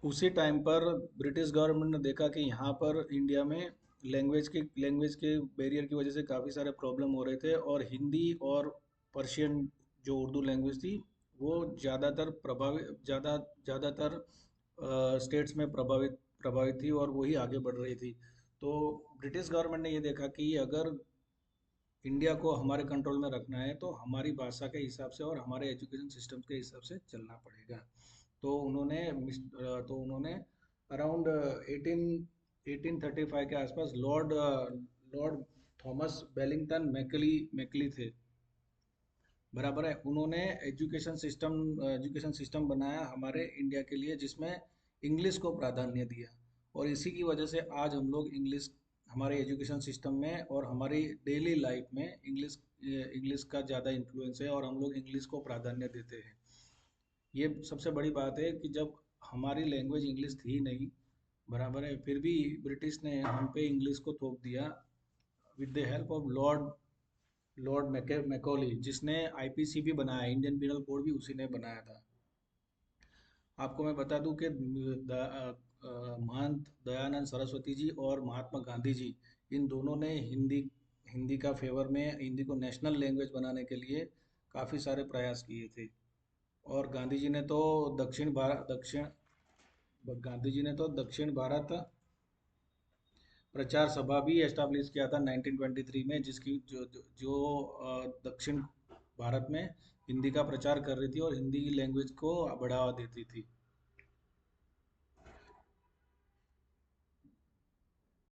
उसी टाइम पर British government ने देखा कि यहाँ पर इंडिया में लैंग्वेज के बैरियर की वजह से काफ़ी सारे प्रॉब्लम हो रहे थे, और हिंदी और पर्शियन जो उर्दू लैंग्वेज थी वो ज़्यादातर स्टेट्स में प्रभावित प्रभावित थी, और वही आगे बढ़ रही थी। तो ब्रिटिश गवर्नमेंट ने ये देखा कि अगर इंडिया को हमारे कंट्रोल में रखना है तो हमारी भाषा के हिसाब से और हमारे एजुकेशन सिस्टम के हिसाब से चलना पड़ेगा। तो उन्होंने अराउंड 1835 के आसपास लॉर्ड थॉमस बेलिंगटन मैकली थे, बराबर है। उन्होंने एजुकेशन सिस्टम बनाया हमारे इंडिया के लिए, जिसमें इंग्लिश को प्राधान्य दिया। और इसी की वजह से आज हम लोग इंग्लिश हमारे एजुकेशन सिस्टम में और हमारी डेली लाइफ में इंग्लिश का ज़्यादा इन्फ्लुएंस है, और हम लोग इंग्लिश को प्राधान्य देते हैं। ये सबसे बड़ी बात है कि जब हमारी लैंग्वेज इंग्लिश थी नहीं, बराबर है, फिर भी ब्रिटिश ने हम पे इंग्लिश को थोप दिया with the help of lord Macaulay, जिसने आईपीसी भी बनाया, इंडियन पिनल कोड भी उसी ने बनाया था। आपको मैं बता दूं कि महंत दयानंद सरस्वती जी और महात्मा गांधी जी, इन दोनों ने हिंदी का फेवर में हिंदी को नेशनल लैंग्वेज बनाने के लिए काफ़ी सारे प्रयास किए थे। और गांधी जी ने तो दक्षिण भारत प्रचार सभा भी एस्टाब्लिश किया था 1923 में, जिसकी जो जो, जो दक्षिण भारत में हिंदी का प्रचार कर रही थी और हिंदी की लैंग्वेज को बढ़ावा देती थी।